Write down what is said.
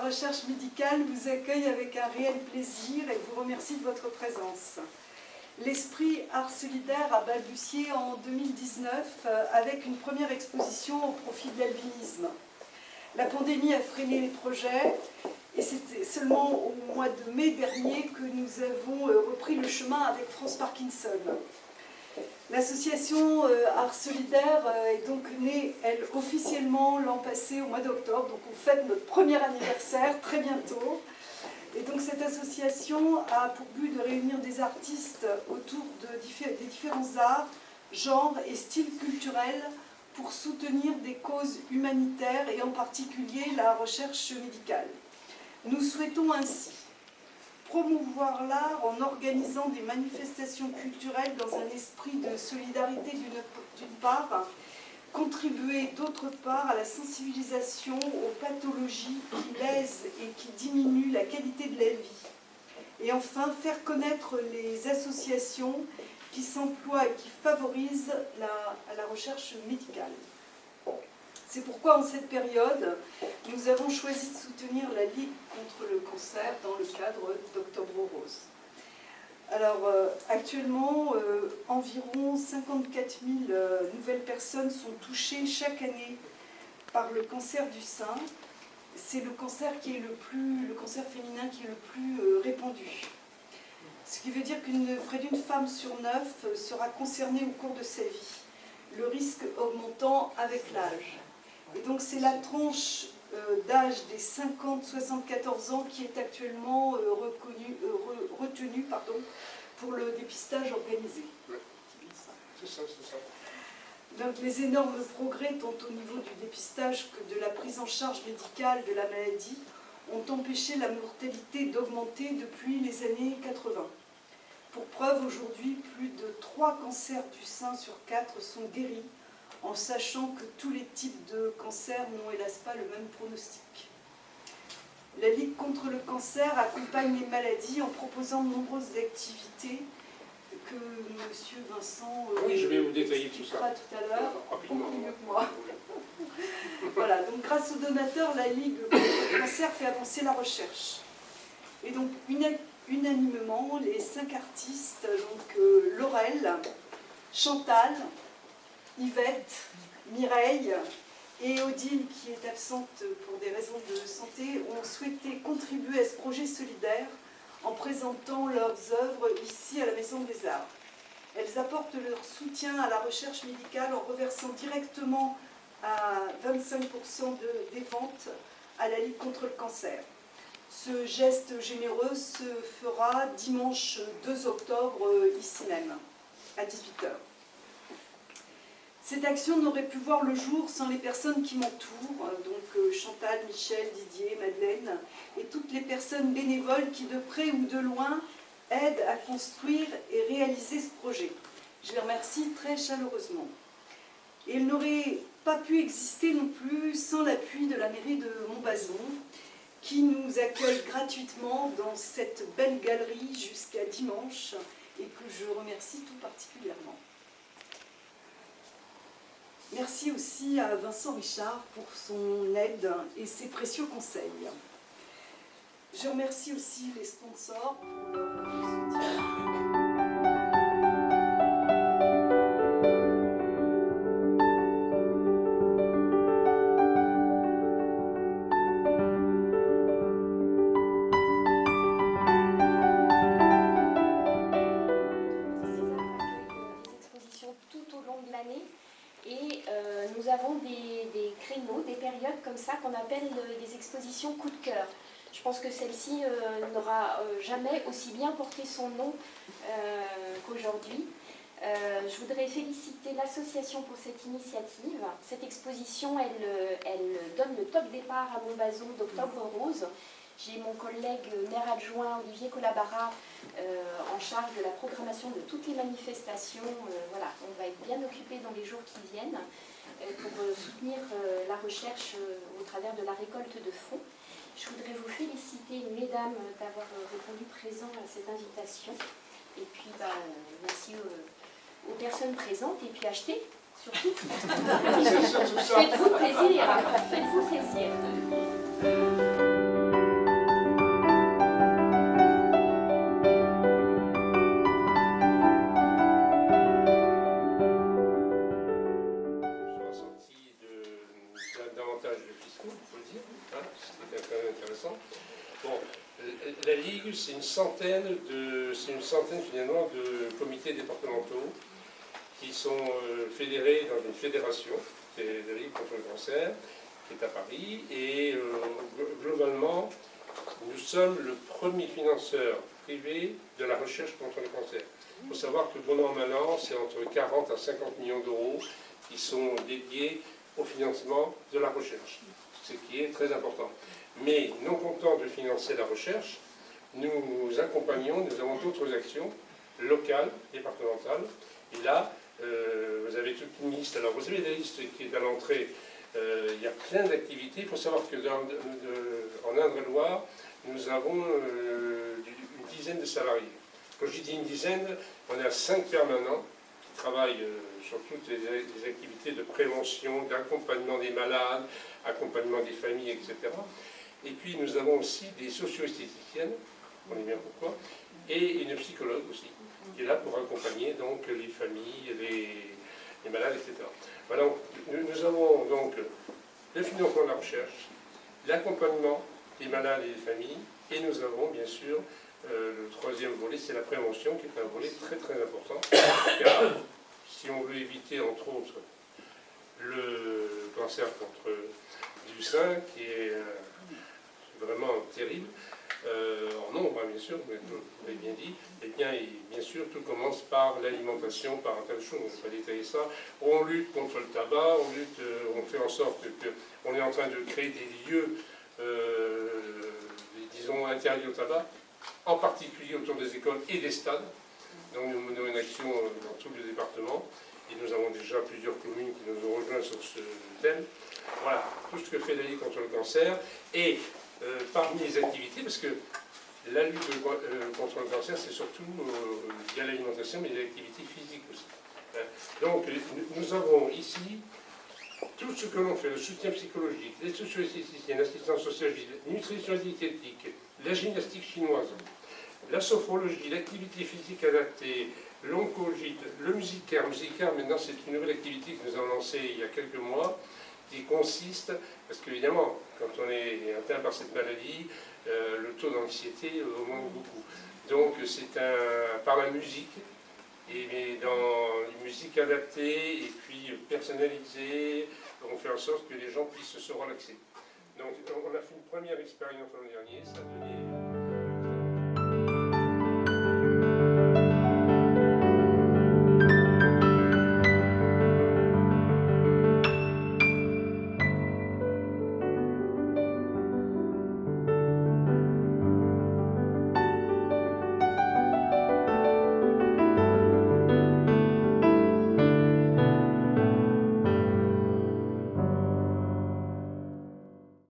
recherche médicale vous accueille avec un réel plaisir et vous remercie de votre présence. L'Esprit Art Solidaire a balbutié en 2019 avec une première exposition au profit de l'albinisme. La pandémie a freiné les projets et c'était seulement au mois de mai dernier que nous avons repris le chemin avec France Parkinson. L'association Art Solidaire est donc née, elle, officiellement l'an passé, au mois d'octobre. Donc on fête notre premier anniversaire très bientôt. Et donc cette association a pour but de réunir des artistes autour des différents arts, genres et styles culturels pour soutenir des causes humanitaires et en particulier la recherche médicale. Nous souhaitons ainsi promouvoir l'art en organisant des manifestations culturelles dans un esprit de solidarité d'une part, contribuer d'autre part à la sensibilisation aux pathologies qui lèsent et qui diminuent la qualité de la vie. Et enfin, faire connaître les associations qui s'emploient et qui favorisent la recherche médicale. C'est pourquoi, en cette période, nous avons choisi de soutenir la Ligue contre le cancer dans le cadre d'Octobre Rose. Alors, actuellement, environ 54 000 nouvelles personnes sont touchées chaque année par le cancer du sein. C'est le cancer qui est le cancer féminin qui est le plus répandu. Ce qui veut dire près d'une femme sur 9 sera concernée au cours de sa vie, le risque augmentant avec l'âge. Et donc c'est la tranche d'âge des 50-74 ans qui est actuellement retenue pour le dépistage organisé. C'est ça. Donc les énormes progrès, tant au niveau du dépistage que de la prise en charge médicale de la maladie, ont empêché la mortalité d'augmenter depuis les années 80. Pour preuve, aujourd'hui, plus de 3 cancers du sein sur 4 sont guéris, en sachant que tous les types de cancers n'ont hélas pas le même pronostic. La Ligue contre le cancer accompagne les maladies en proposant de nombreuses activités que M. Vincent je vais vous détailler tout ça tout à l'heure, beaucoup mieux que moi. Voilà, donc grâce aux donateurs, la Ligue contre le cancer fait avancer la recherche. Et donc unanimement, les 5 artistes, donc Laurel, Chantal, Yvette, Mireille et Odile, qui est absente pour des raisons de santé, ont souhaité contribuer à ce projet solidaire en présentant leurs œuvres ici à la Maison des Arts. Elles apportent leur soutien à la recherche médicale en reversant directement à 25% des ventes à la Ligue contre le cancer. Ce geste généreux se fera dimanche 2 octobre ici même, à 18h. Cette action n'aurait pu voir le jour sans les personnes qui m'entourent, donc Chantal, Michel, Didier, Madeleine, et toutes les personnes bénévoles qui, de près ou de loin, aident à construire et réaliser ce projet. Je les remercie très chaleureusement. Et elle n'aurait pas pu exister non plus sans l'appui de la mairie de Montbazon, qui nous accueille gratuitement dans cette belle galerie jusqu'à dimanche, et que je remercie tout particulièrement. Merci aussi à Vincent Richard pour son aide et ses précieux conseils. Je remercie aussi les sponsors pour leur soutien. Des créneaux, des périodes comme ça qu'on appelle des expositions coup de cœur. Je pense que celle-ci n'aura jamais aussi bien porté son nom qu'aujourd'hui. Je voudrais féliciter l'association pour cette initiative. Cette exposition, elle donne le top départ à Montbazon d'Octobre Rose. J'ai mon collègue maire adjoint Olivier Collabara en charge de la programmation de toutes les manifestations. Voilà, on va être bien occupé dans les jours qui viennent pour soutenir la recherche au travers de la récolte de fonds. Je voudrais vous féliciter, mesdames, d'avoir répondu présent à cette invitation. Et puis, merci aux personnes présentes. Et puis, achetez, surtout. Faites-vous plaisir. Faites-vous plaisir. centaine finalement de comités départementaux qui sont fédérés dans une fédération, c'est la Ligue contre le cancer, qui est à Paris, et globalement, nous sommes le premier financeur privé de la recherche contre le cancer. Il faut savoir que bon an, mal an, c'est entre 40 à 50 millions d'euros qui sont dédiés au financement de la recherche, ce qui est très important. Mais non content de financer la recherche, nous accompagnons, nous avons d'autres actions locales, départementales, et là, vous avez toute une liste. Alors vous avez la liste qui est à l'entrée, il y a plein d'activités. Il faut savoir que en Indre-et-Loire, nous avons une dizaine de salariés. Quand je dis une dizaine, on a 5 permanents qui travaillent sur toutes les activités de prévention, d'accompagnement des malades, accompagnement des familles, etc. Et puis nous avons aussi des socio-esthéticiennes, on est bien pourquoi, et une psychologue aussi, qui est là pour accompagner donc les familles, les malades, etc. Voilà, nous avons donc le financement de la recherche, l'accompagnement des malades et des familles, et nous avons bien sûr le troisième volet, c'est la prévention, qui est un volet très très important, car si on veut éviter entre autres le cancer du sein, qui est vraiment terrible, en nombre, hein, bien sûr, vous l'avez bien dit, et bien sûr, tout commence par l'alimentation, par un tas de choses, on ne va pas détailler ça. On lutte contre le tabac, on fait en sorte qu'on est en train de créer des lieux, disons, interdits au tabac, en particulier autour des écoles et des stades. Donc nous menons une action dans tout le département, et nous avons déjà plusieurs communes qui nous ont rejoints sur ce thème. Voilà, tout ce que fait la Ligue contre le cancer, et parmi les activités, parce que la lutte contre le cancer, c'est surtout il y a l'alimentation, mais il y a l'activité physique aussi. Donc nous avons ici tout ce que l'on fait, le soutien psychologique, les socio-esthéticiens, l'assistance sociale, la nutrition diététique, la gymnastique chinoise, la sophrologie, l'activité physique adaptée, l'oncogide, le musicaire. Musicaire, maintenant, c'est une nouvelle activité que nous avons lancée il y a quelques mois, qui consiste, parce qu'évidemment, quand on est atteint par cette maladie, le taux d'anxiété augmente beaucoup. Donc c'est par la musique, et dans une musique adaptée et puis personnalisée, on fait en sorte que les gens puissent se relaxer. Donc on a fait une première expérience l'an dernier, ça a donné